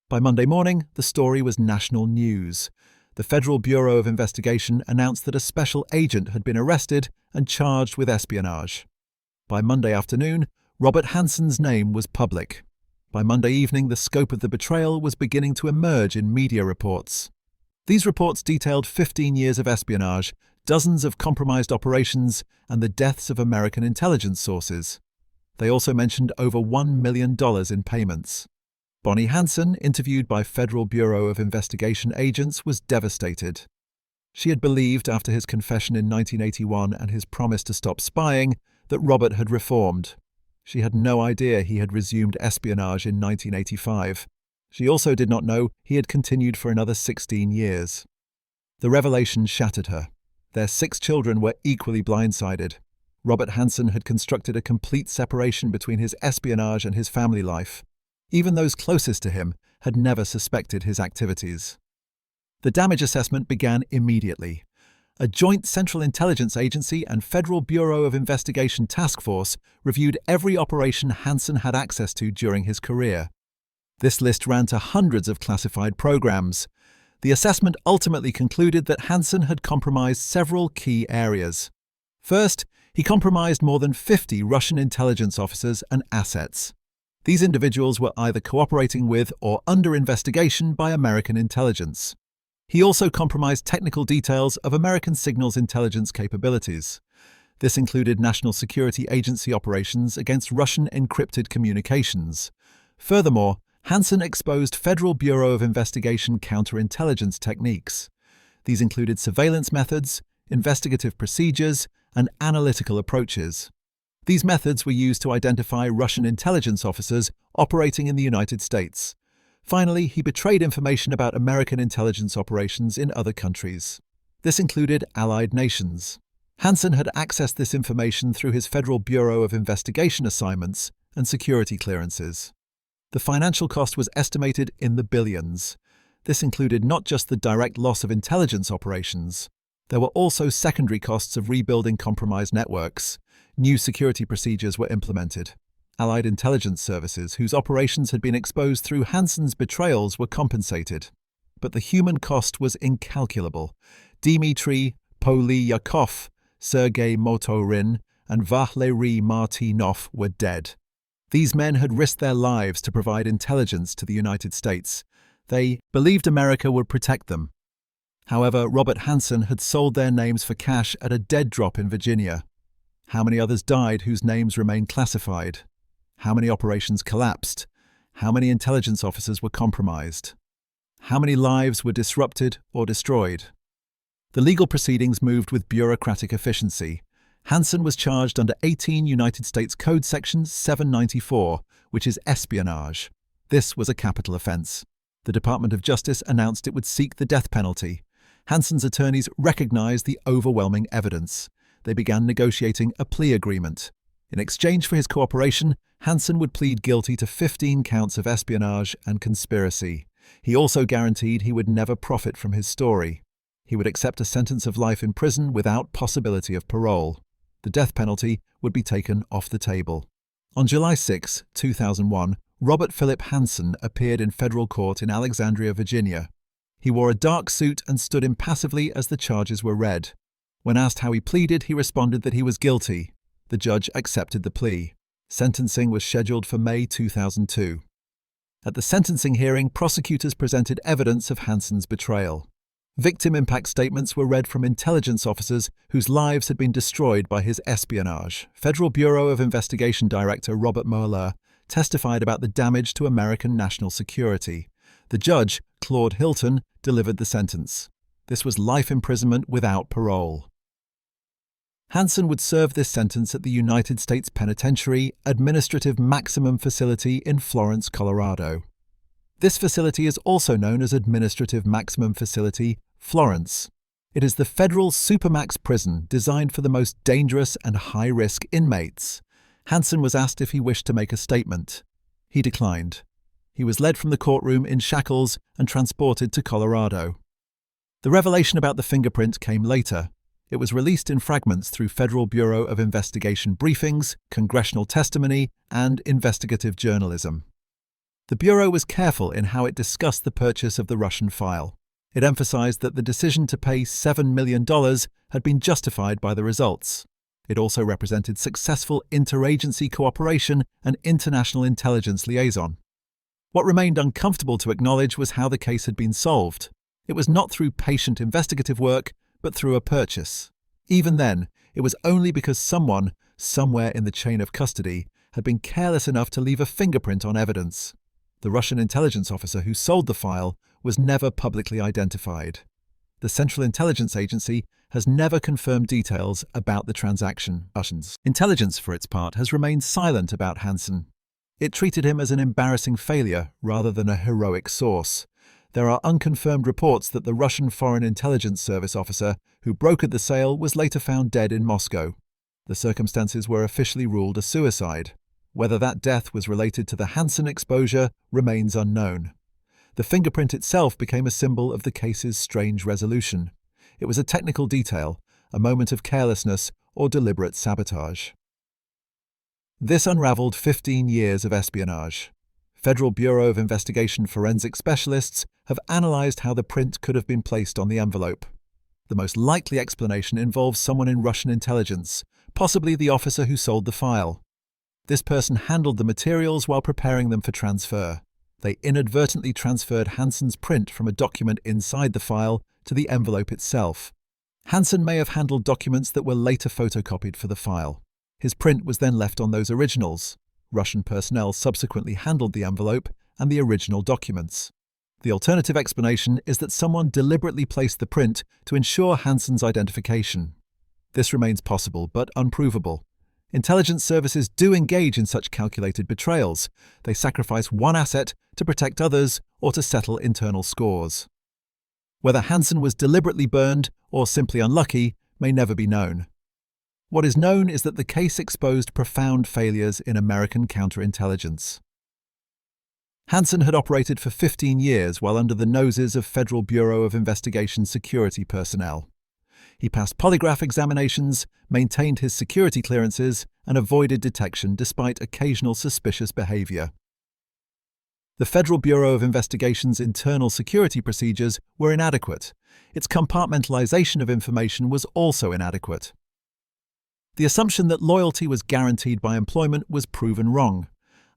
By Monday morning, the story was national news. The Federal Bureau of Investigation announced that a special agent had been arrested and charged with espionage. By Monday afternoon, Robert Hansen's name was public. By Monday evening, the scope of the betrayal was beginning to emerge in media reports. These reports detailed 15 years of espionage, dozens of compromised operations, and the deaths of American intelligence sources. They also mentioned over $1 million in payments. Bonnie Hansen, interviewed by Federal Bureau of Investigation agents, was devastated. She had believed, after his confession in 1981 and his promise to stop spying, that Robert had reformed. She had no idea he had resumed espionage in 1985. She also did not know he had continued for another 16 years. The revelation shattered her. Their 6 children were equally blindsided. Robert Hansen had constructed a complete separation between his espionage and his family life. Even those closest to him had never suspected his activities. The damage assessment began immediately. A joint Central Intelligence Agency and Federal Bureau of Investigation task force reviewed every operation Hansen had access to during his career. This list ran to hundreds of classified programs. The assessment ultimately concluded that Hansen had compromised several key areas. First, he compromised more than 50 Russian intelligence officers and assets. These individuals were either cooperating with or under investigation by American intelligence. He also compromised technical details of American signals intelligence capabilities. This included National Security Agency operations against Russian encrypted communications. Furthermore, Hansen exposed Federal Bureau of Investigation counterintelligence techniques. These included surveillance methods, investigative procedures, and analytical approaches. These methods were used to identify Russian intelligence officers operating in the United States. Finally, he betrayed information about American intelligence operations in other countries. This included allied nations. Hansen had accessed this information through his Federal Bureau of Investigation assignments and security clearances. The financial cost was estimated in the billions. This included not just the direct loss of intelligence operations. There were also secondary costs of rebuilding compromised networks. New security procedures were implemented. Allied intelligence services, whose operations had been exposed through Hansen's betrayals, were compensated. But the human cost was incalculable. Dmitry Polyakov, Sergei Motorin, and Valery Martynov were dead. These men had risked their lives to provide intelligence to the United States. They believed America would protect them. However, Robert Hansen had sold their names for cash at a dead drop in Virginia. How many others died whose names remained classified? How many operations collapsed? How many intelligence officers were compromised? How many lives were disrupted or destroyed? The legal proceedings moved with bureaucratic efficiency. Hansen was charged under 18 United States Code Section 794, which is espionage. This was a capital offense. The Department of Justice announced it would seek the death penalty. Hansen's attorneys recognized the overwhelming evidence. They began negotiating a plea agreement. In exchange for his cooperation, Hansen would plead guilty to 15 counts of espionage and conspiracy. He also guaranteed he would never profit from his story. He would accept a sentence of life in prison without possibility of parole. The death penalty would be taken off the table. On July 6, 2001, Robert Philip Hansen appeared in federal court in Alexandria, Virginia. He wore a dark suit and stood impassively as the charges were read. When asked how he pleaded, he responded that he was guilty. The judge accepted the plea. Sentencing was scheduled for May 2002. At the sentencing hearing, prosecutors presented evidence of Hansen's betrayal. Victim impact statements were read from intelligence officers whose lives had been destroyed by his espionage. Federal Bureau of Investigation Director Robert Mueller testified about the damage to American national security. The judge, Claude Hilton, delivered the sentence. This was life imprisonment without parole. Hansen would serve this sentence at the United States Penitentiary Administrative Maximum Facility in Florence, Colorado. This facility is also known as Administrative Maximum Facility Florence. It is the federal supermax prison designed for the most dangerous and high-risk inmates. Hansen was asked if he wished to make a statement. He declined. He was led from the courtroom in shackles and transported to Colorado. The revelation about the fingerprint came later. It was released in fragments through Federal Bureau of Investigation briefings, congressional testimony, and investigative journalism. The Bureau was careful in how it discussed the purchase of the Russian file. It emphasized that the decision to pay $7 million had been justified by the results. It also represented successful interagency cooperation and international intelligence liaison. What remained uncomfortable to acknowledge was how the case had been solved. It was not through patient investigative work, but through a purchase. Even then, it was only because someone, somewhere in the chain of custody, had been careless enough to leave a fingerprint on evidence. The Russian intelligence officer who sold the file was never publicly identified. The Central Intelligence Agency has never confirmed details about the transaction. Russians' intelligence, for its part, has remained silent about Hansen. It treated him as an embarrassing failure rather than a heroic source. There are unconfirmed reports that the Russian Foreign Intelligence Service officer who brokered the sale was later found dead in Moscow. The circumstances were officially ruled a suicide. Whether that death was related to the Hansen exposure remains unknown. The fingerprint itself became a symbol of the case's strange resolution. It was a technical detail, a moment of carelessness or deliberate sabotage. This unraveled 15 years of espionage. Federal Bureau of Investigation forensic specialists have analyzed how the print could have been placed on the envelope. The most likely explanation involves someone in Russian intelligence, possibly the officer who sold the file. This person handled the materials while preparing them for transfer. They inadvertently transferred Hansen's print from a document inside the file to the envelope itself. Hansen may have handled documents that were later photocopied for the file. His print was then left on those originals. Russian personnel subsequently handled the envelope and the original documents. The alternative explanation is that someone deliberately placed the print to ensure Hansen's identification. This remains possible but unprovable. Intelligence services do engage in such calculated betrayals. They sacrifice one asset to protect others or to settle internal scores. Whether Hansen was deliberately burned or simply unlucky may never be known. What is known is that the case exposed profound failures in American counterintelligence. Hansen had operated for 15 years while under the noses of Federal Bureau of Investigation security personnel. He passed polygraph examinations, maintained his security clearances, and avoided detection despite occasional suspicious behavior. The Federal Bureau of Investigation's internal security procedures were inadequate. Its compartmentalization of information was also inadequate. The assumption that loyalty was guaranteed by employment was proven wrong.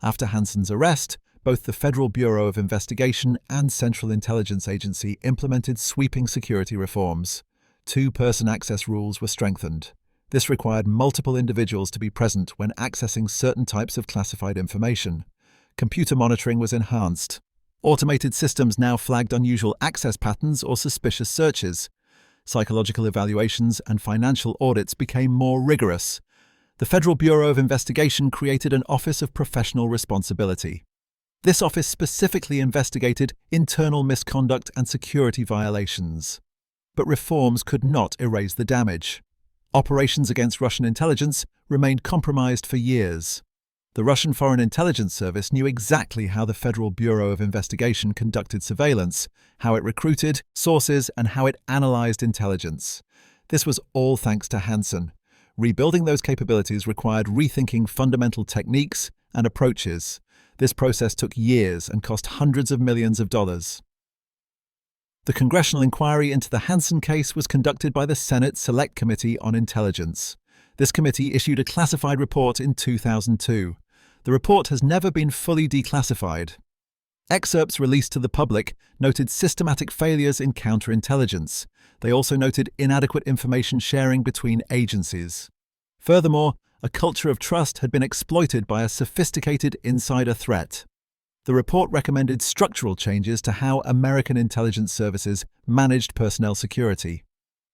After Hansen's arrest, both the Federal Bureau of Investigation and Central Intelligence Agency implemented sweeping security reforms. Two-person access rules were strengthened. This required multiple individuals to be present when accessing certain types of classified information. Computer monitoring was enhanced. Automated systems now flagged unusual access patterns or suspicious searches. Psychological evaluations and financial audits became more rigorous. The Federal Bureau of Investigation created an Office of Professional Responsibility. This office specifically investigated internal misconduct and security violations. But reforms could not erase the damage. Operations against Russian intelligence remained compromised for years. The Russian Foreign Intelligence Service knew exactly how the Federal Bureau of Investigation conducted surveillance, how it recruited sources, and how it analyzed intelligence. This was all thanks to Hansen. Rebuilding those capabilities required rethinking fundamental techniques and approaches. This process took years and cost hundreds of millions of dollars. The congressional inquiry into the Hansen case was conducted by the Senate Select Committee on Intelligence. This committee issued a classified report in 2002. The report has never been fully declassified. Excerpts released to the public noted systematic failures in counterintelligence. They also noted inadequate information sharing between agencies. Furthermore, a culture of trust had been exploited by a sophisticated insider threat. The report recommended structural changes to how American intelligence services managed personnel security.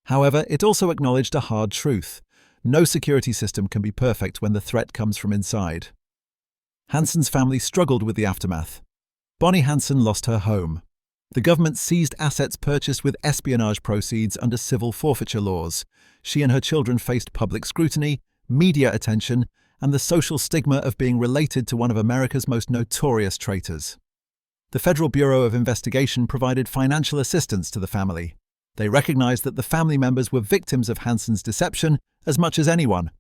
However, it also acknowledged a hard truth. No security system can be perfect when the threat comes from inside. Hansen's family struggled with the aftermath. Bonnie Hansen lost her home. The government seized assets purchased with espionage proceeds under civil forfeiture laws. She and her children faced public scrutiny, media attention, and the social stigma of being related to one of America's most notorious traitors. The Federal Bureau of Investigation provided financial assistance to the family. They recognized that the family members were victims of Hansen's deception as much as anyone.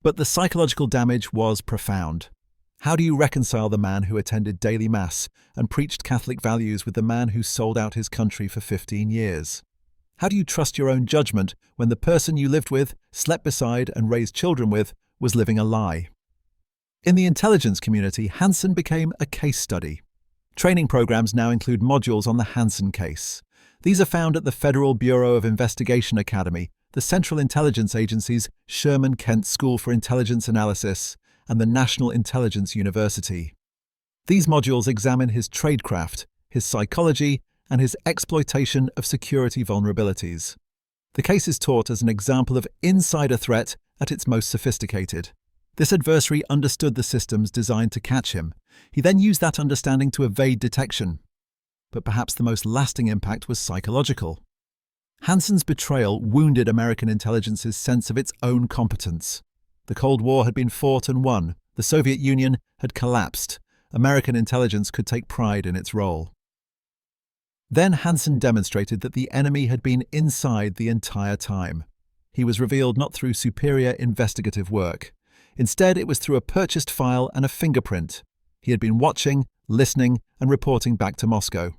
But the psychological damage was profound. How do you reconcile the man who attended daily mass and preached Catholic values with the man who sold out his country for 15 years? How do you trust your own judgment when the person you lived with, slept beside, and raised children with was living a lie? In the intelligence community, Hansen became a case study. Training programs now include modules on the Hansen case. These are found at the Federal Bureau of Investigation Academy, the Central Intelligence Agency's Sherman Kent School for Intelligence Analysis, and the National Intelligence University. These modules examine his tradecraft, his psychology, and his exploitation of security vulnerabilities. The case is taught as an example of insider threat at its most sophisticated. This adversary understood the systems designed to catch him. He then used that understanding to evade detection. But perhaps the most lasting impact was psychological. Hansen's betrayal wounded American intelligence's sense of its own competence. The Cold War had been fought and won. The Soviet Union had collapsed. American intelligence could take pride in its role. Then Hansen demonstrated that the enemy had been inside the entire time. He was revealed not through superior investigative work. Instead, it was through a purchased file and a fingerprint. He had been watching, listening, and reporting back to Moscow.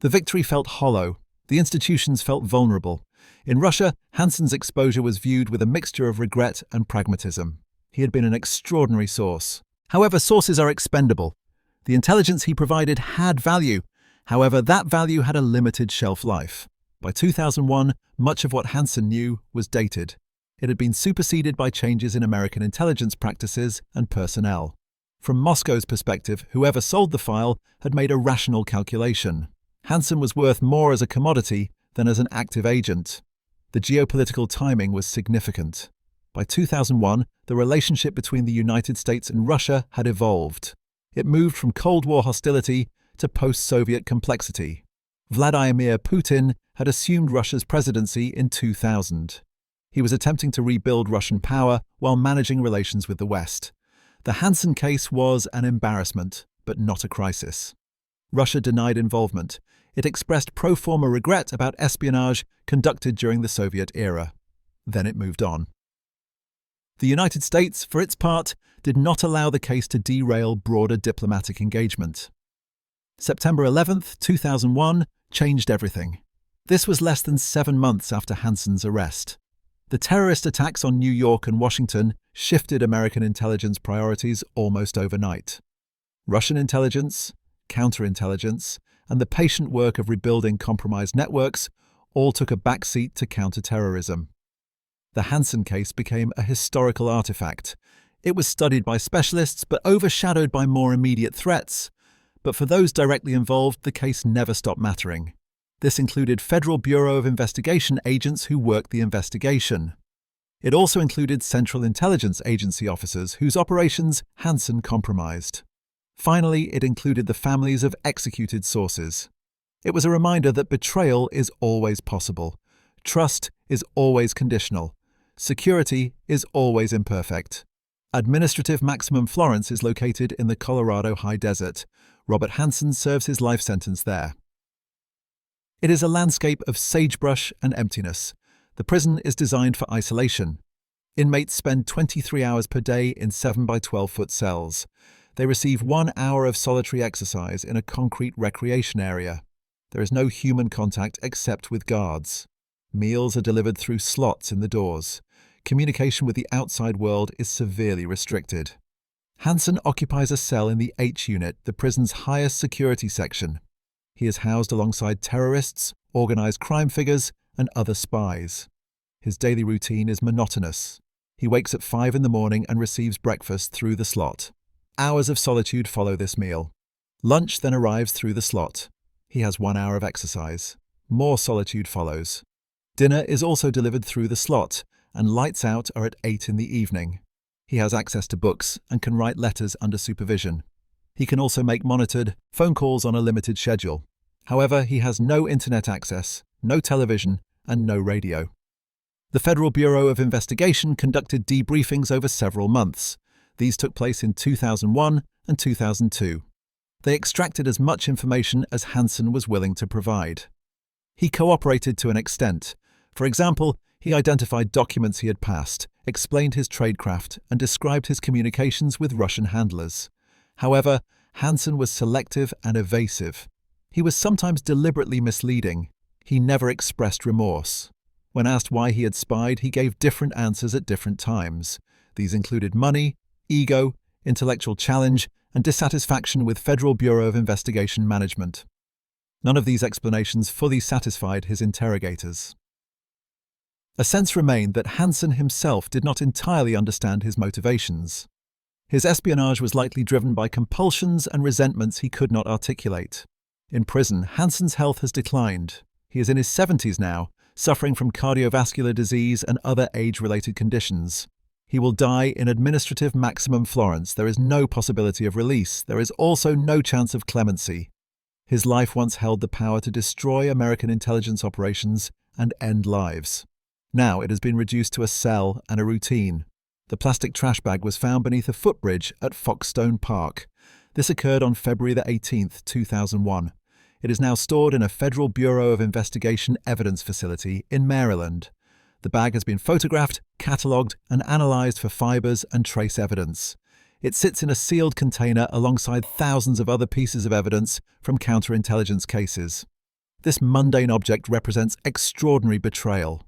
The victory felt hollow. The institutions felt vulnerable. In Russia, Hansen's exposure was viewed with a mixture of regret and pragmatism. He had been an extraordinary source. However, sources are expendable. The intelligence he provided had value. However, that value had a limited shelf life. By 2001, much of what Hansen knew was dated. It had been superseded by changes in American intelligence practices and personnel. From Moscow's perspective, whoever sold the file had made a rational calculation. Hansen was worth more as a commodity than as an active agent. The geopolitical timing was significant. By 2001, the relationship between the United States and Russia had evolved. It moved from Cold War hostility to post-Soviet complexity. Vladimir Putin had assumed Russia's presidency in 2000. He was attempting to rebuild Russian power while managing relations with the West. The Hansen case was an embarrassment, but not a crisis. Russia denied involvement. It expressed pro forma regret about espionage conducted during the Soviet era. Then it moved on. The United States, for its part, did not allow the case to derail broader diplomatic engagement. September 11, 2001, changed everything. This was less than 7 months after Hansen's arrest. The terrorist attacks on New York and Washington shifted American intelligence priorities almost overnight. Russian intelligence, counterintelligence, and the patient work of rebuilding compromised networks all took a backseat to counterterrorism. The Hansen case became a historical artifact. It was studied by specialists but overshadowed by more immediate threats. But for those directly involved, the case never stopped mattering. This included Federal Bureau of Investigation agents who worked the investigation. It also included Central Intelligence Agency officers whose operations Hansen compromised. Finally, it included the families of executed sources. It was a reminder that betrayal is always possible. Trust is always conditional. Security is always imperfect. Administrative Maximum Florence is located in the Colorado High Desert. Robert Hansen serves his life sentence there. It is a landscape of sagebrush and emptiness. The prison is designed for isolation. Inmates spend 23 hours per day in 7 by 12-foot cells. They receive 1 hour of solitary exercise in a concrete recreation area. There is no human contact except with guards. Meals are delivered through slots in the doors. Communication with the outside world is severely restricted. Hansen occupies a cell in the H Unit, the prison's highest security section. He is housed alongside terrorists, organized crime figures, and other spies. His daily routine is monotonous. He wakes at 5 in the morning and receives breakfast through the slot. Hours of solitude follow this meal. Lunch then arrives through the slot. He has 1 hour of exercise. More solitude follows. Dinner is also delivered through the slot, and lights out are at 8 in the evening. He has access to books and can write letters under supervision. He can also make monitored phone calls on a limited schedule. However, he has no internet access, no television, and no radio. The Federal Bureau of Investigation conducted debriefings over several months. These took place in 2001 and 2002. They extracted as much information as Hansen was willing to provide. He cooperated to an extent. For example, he identified documents he had passed, explained his tradecraft, and described his communications with Russian handlers. However, Hansen was selective and evasive. He was sometimes deliberately misleading. He never expressed remorse. When asked why he had spied, he gave different answers at different times. These included money, ego, intellectual challenge, and dissatisfaction with Federal Bureau of Investigation management. None of these explanations fully satisfied his interrogators. A sense remained that Hansen himself did not entirely understand his motivations. His espionage was likely driven by compulsions and resentments he could not articulate. In prison, Hansen's health has declined. He is in his 70s now, suffering from cardiovascular disease and other age-related conditions. He will die in administrative maximum Florence. There is no possibility of release. There is also no chance of clemency. His life once held the power to destroy American intelligence operations and end lives. Now it has been reduced to a cell and a routine. The plastic trash bag was found beneath a footbridge at Foxstone Park. This occurred on February 18, 2001. It is now stored in a Federal Bureau of Investigation evidence facility in Maryland. The bag has been photographed, catalogued, and analyzed for fibers and trace evidence. It sits in a sealed container alongside thousands of other pieces of evidence from counterintelligence cases. This mundane object represents extraordinary betrayal.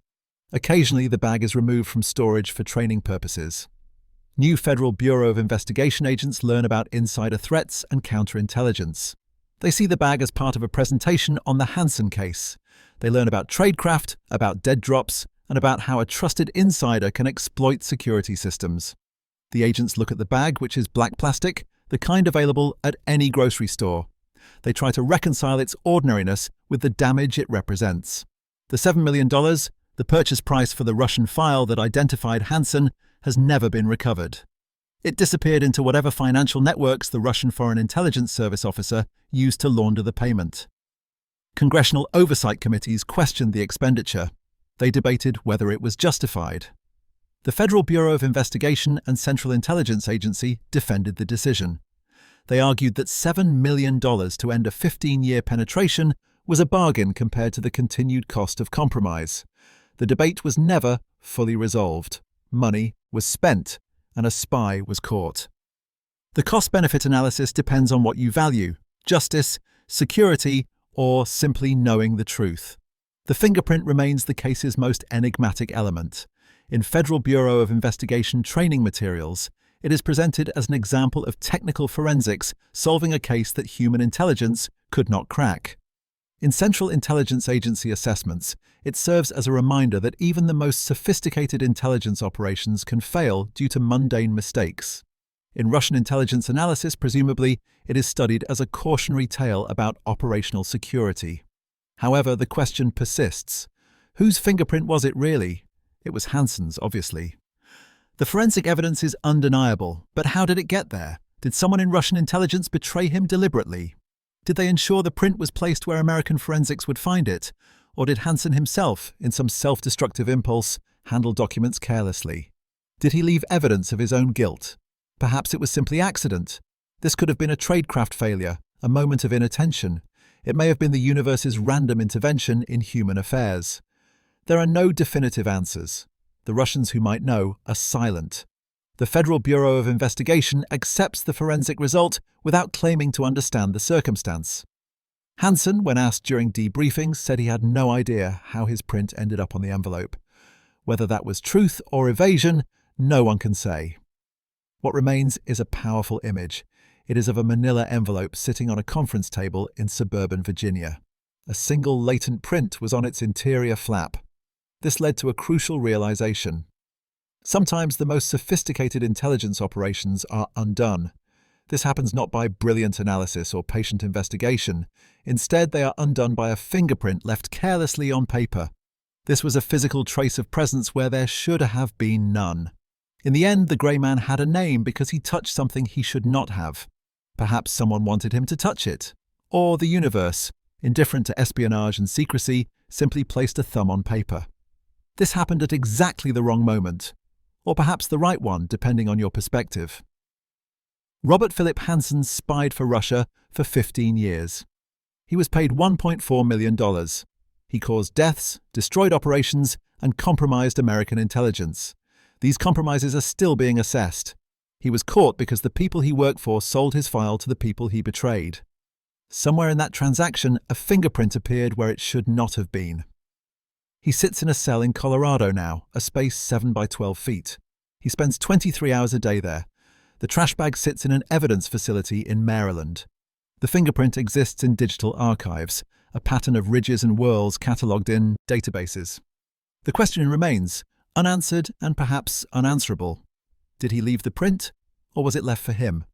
Occasionally, the bag is removed from storage for training purposes. New Federal Bureau of Investigation agents learn about insider threats and counterintelligence. They see the bag as part of a presentation on the Hansen case. They learn about tradecraft, about dead drops, and about how a trusted insider can exploit security systems. The agents look at the bag, which is black plastic, the kind available at any grocery store. They try to reconcile its ordinariness with the damage it represents. The $7 million, the purchase price for the Russian file that identified Hansen, has never been recovered. It disappeared into whatever financial networks the Russian Foreign Intelligence Service officer used to launder the payment. Congressional oversight committees questioned the expenditure. They debated whether it was justified. The Federal Bureau of Investigation and Central Intelligence Agency defended the decision. They argued that $7 million to end a 15-year penetration was a bargain compared to the continued cost of compromise. The debate was never fully resolved. Money was spent, and a spy was caught. The cost-benefit analysis depends on what you value: justice, security, or simply knowing the truth. The fingerprint remains the case's most enigmatic element. In Federal Bureau of Investigation training materials, it is presented as an example of technical forensics solving a case that human intelligence could not crack. In Central Intelligence Agency assessments, it serves as a reminder that even the most sophisticated intelligence operations can fail due to mundane mistakes. In Russian intelligence analysis, presumably, it is studied as a cautionary tale about operational security. However, the question persists. Whose fingerprint was it really? It was Hansen's, obviously. The forensic evidence is undeniable, but how did it get there? Did someone in Russian intelligence betray him deliberately? Did they ensure the print was placed where American forensics would find it? Or did Hansen himself, in some self-destructive impulse, handle documents carelessly? Did he leave evidence of his own guilt? Perhaps it was simply accident. This could have been a tradecraft failure, a moment of inattention. It may have been the universe's random intervention in human affairs. There are no definitive answers. The Russians who might know are silent. The Federal Bureau of Investigation accepts the forensic result without claiming to understand the circumstance. Hansen, when asked during debriefings, said he had no idea how his print ended up on the envelope. Whether that was truth or evasion, no one can say. What remains is a powerful image. It is of a manila envelope sitting on a conference table in suburban Virginia. A single latent print was on its interior flap. This led to a crucial realization. Sometimes the most sophisticated intelligence operations are undone. This happens not by brilliant analysis or patient investigation. Instead, they are undone by a fingerprint left carelessly on paper. This was a physical trace of presence where there should have been none. In the end, the grey man had a name because he touched something he should not have. Perhaps someone wanted him to touch it. Or the universe, indifferent to espionage and secrecy, simply placed a thumb on paper. This happened at exactly the wrong moment. Or perhaps the right one, depending on your perspective. Robert Philip Hansen spied for Russia for 15 years. He was paid $1.4 million. He caused deaths, destroyed operations, and compromised American intelligence. These compromises are still being assessed. He was caught because the people he worked for sold his file to the people he betrayed. Somewhere in that transaction, a fingerprint appeared where it should not have been. He sits in a cell in Colorado now, a space 7 by 12 feet. He spends 23 hours a day there. The trash bag sits in an evidence facility in Maryland. The fingerprint exists in digital archives, a pattern of ridges and whorls catalogued in databases. The question remains, unanswered and perhaps unanswerable. Did he leave the print, or was it left for him?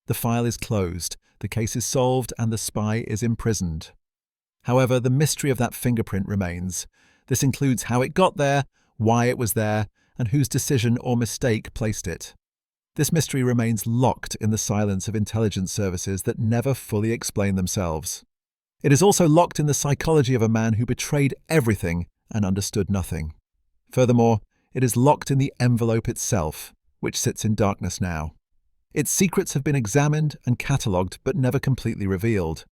The file is closed, the case is solved, and the spy is imprisoned. However, the mystery of that fingerprint remains. This includes how it got there, why it was there, and whose decision or mistake placed it. This mystery remains locked in the silence of intelligence services that never fully explain themselves. It is also locked in the psychology of a man who betrayed everything and understood nothing. Furthermore, it is locked in the envelope itself, which sits in darkness now. Its secrets have been examined and catalogued but never completely revealed.